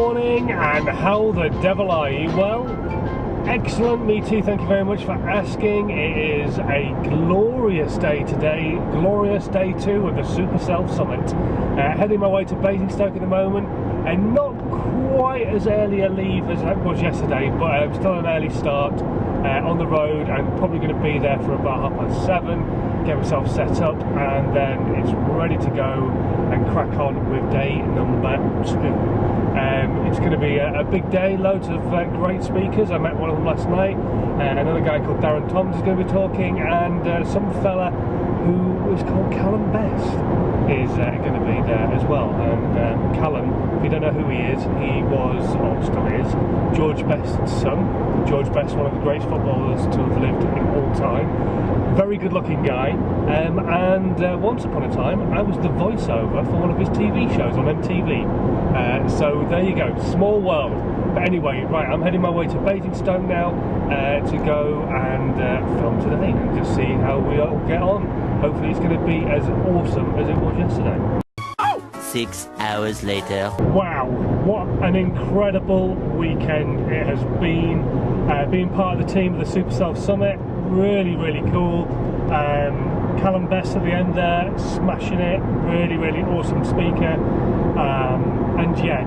morning, and how the devil are you? Well, excellent, me too, thank you very much for asking. It is a glorious day today, glorious day 2 of the Super Self Summit. Heading my way to Basingstoke at the moment, and not quite as early a leave as it was yesterday, but still an early start on the road, and probably going to be there for about 7:30, get myself set up, and then it's ready to go and crack on with day number 2. It's going to be a big day, loads of great speakers. I met one of them last night. Another guy called Darren Thomas is going to be talking, and some fella who is called Callum is going to be there as well. And Callum, if you don't know who he is, he was, or still is, George Best's son. George Best, one of the greatest footballers to have lived in all time. Very good looking guy, and once upon a time I was the voiceover for one of his TV shows on MTV. So there you go, small world. But anyway, right, I'm heading my way to Basingstoke now to go and film today and just see how we all get on. Hopefully it's going to be as awesome as it was yesterday. 6 hours later. Wow, what an incredible weekend it has been. Being part of the team of the Super Self Summit, really, really cool. Callum Best at the end there, smashing it, really, really awesome speaker. And yeah,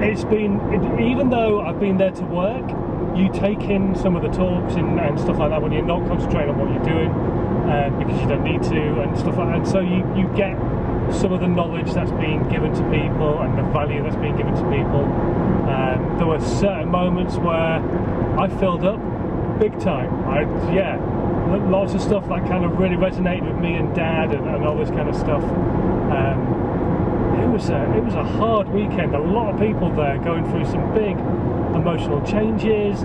it's been, even though I've been there to work, you take in some of the talks and stuff like that when you're not concentrating on what you're doing, because you don't need to, and stuff like that. And so you get some of the knowledge that's being given to people and the value that's being given to people. There were certain moments where I filled up big time. Lots of stuff that kind of really resonated with me and Dad and all this kind of stuff. It was a hard weekend. A lot of people there going through some big emotional changes.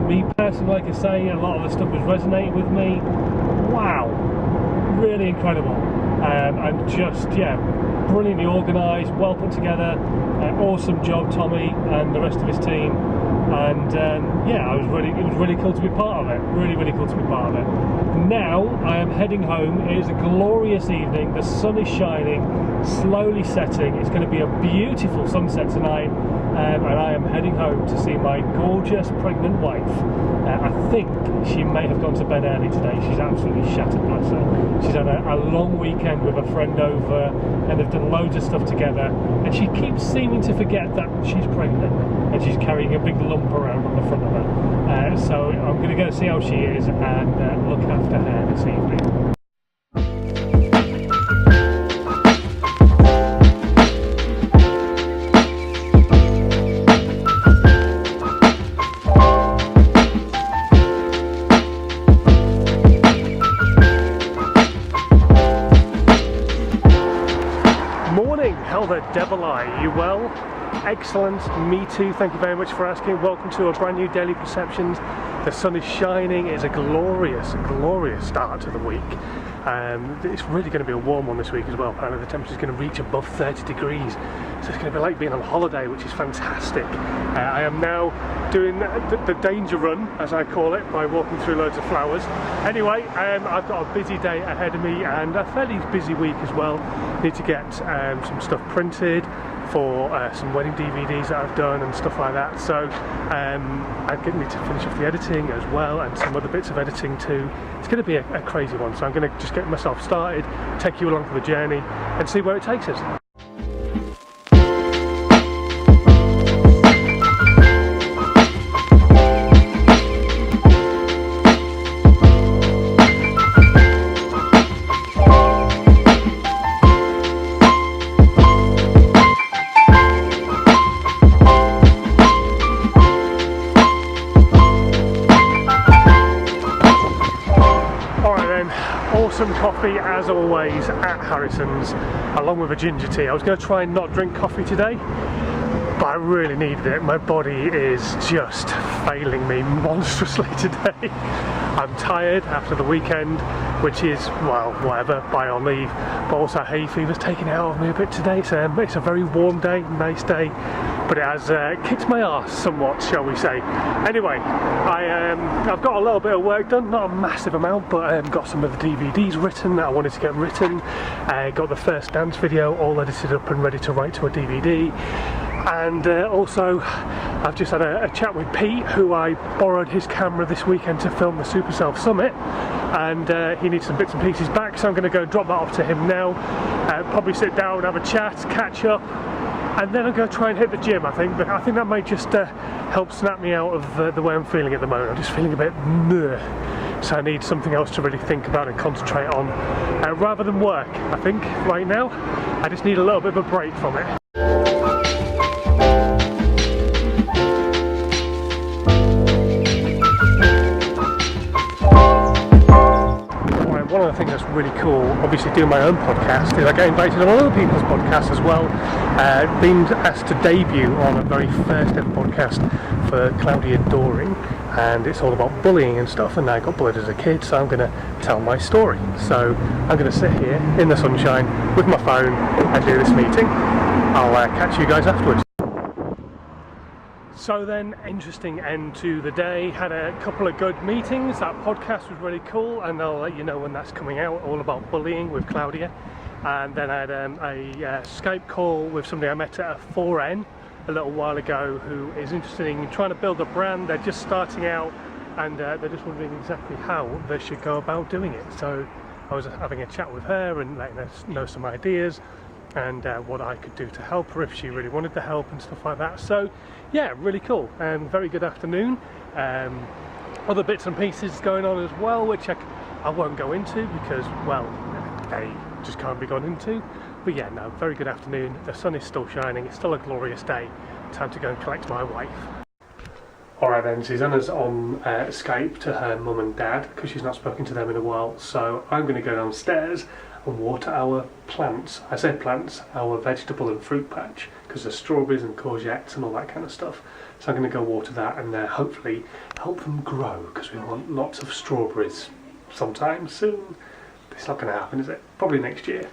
Me personally, like I say, a lot of the stuff was resonating with me. Wow, really incredible. And just, yeah, brilliantly organised, well put together. Awesome job, Tommy and the rest of his team. And yeah, it was really cool to be part of it. Really, really cool to be part of it. Now I am heading home. It is a glorious evening. The sun is shining, slowly setting. It's going to be a beautiful sunset tonight. And I am heading home to see my gorgeous pregnant wife. I think she may have gone to bed early today. She's absolutely shattered, bless her. She's had a long weekend with a friend over, and they've done loads of stuff together, and she keeps seeming to forget that she's pregnant, and she's carrying a big lump around on the front of her. So I'm going to go see how she is and look after her this evening. How the devil are you? Well, excellent, me too, thank you very much for asking. Welcome to a brand new Daily Perceptions. The sun is shining. It's a glorious, glorious start to the week. It's really going to be a warm one this week as well. Apparently the temperature is going to reach above 30 degrees. So it's going to be like being on holiday, which is fantastic. I am now doing the danger run, as I call it, by walking through loads of flowers. Anyway, I've got a busy day ahead of me and a fairly busy week as well. Need to get some stuff printed for some wedding DVDs that I've done and stuff like that. So I need to finish off the editing as well, and some other bits of editing too. It's going to be a crazy one, so I'm going to just get myself started, take you along for the journey and see where it takes us. Awesome coffee as always at Harrison's, along with a ginger tea. I was going to try and not drink coffee today, but I really needed it. My body is just failing me monstrously today. I'm tired after the weekend. which is, well, whatever, by on leave. But also hay fever's taken it out of me a bit today. So it's a very warm day, nice day, but it has kicked my arse somewhat, shall we say. Anyway, I've got a little bit of work done, not a massive amount, but I've got some of the DVDs written that I wanted to get written. Got the first dance video all edited up and ready to write to a DVD. And also I've just had a chat with Pete, who I borrowed his camera this weekend to film the Super Self Summit, and he needs some bits and pieces back, so I'm going to go and drop that off to him now. Probably sit down, have a chat, catch up, and then I'm going to try and hit the gym, I think. But I think that might just help snap me out of the way I'm feeling at the moment. I'm just feeling a bit meh, so I need something else to really think about and concentrate on, rather than work. I think right now I just need a little bit of a break from it. One of the things that's really cool, obviously doing my own podcast, is I get invited on other people's podcasts as well. Been asked to debut on a very first ever podcast for Claudia Doring, and it's all about bullying and stuff, and I got bullied as a kid, so I'm going to tell my story. So I'm going to sit here in the sunshine with my phone and do this meeting. I'll catch you guys afterwards. So then, interesting end to the day. Had a couple of good meetings. That podcast was really cool, and I'll let you know when that's coming out, all about bullying with Claudia. And then I had a Skype call with somebody I met at a 4N a little while ago, who is interested in trying to build a brand. They're just starting out, and they're just wondering exactly how they should go about doing it. So I was having a chat with her and letting her know some ideas, and what I could do to help her if she really wanted the help and stuff like that. So yeah, really cool, and very good afternoon. Other bits and pieces going on as well, which I won't go into because, well, they just can't be gone into. But yeah, no, very good afternoon. The sun is still shining, it's still a glorious day. Time to go and collect my wife. Alright then, Susanna's on Skype to her mum and dad because she's not spoken to them in a while, so I'm going to go downstairs and water our plants. I say plants, our vegetable and fruit patch, because there's strawberries and courgettes and all that kind of stuff. So I'm going to go water that and hopefully help them grow, because we want lots of strawberries sometime soon. It's not going to happen, is it? Probably next year.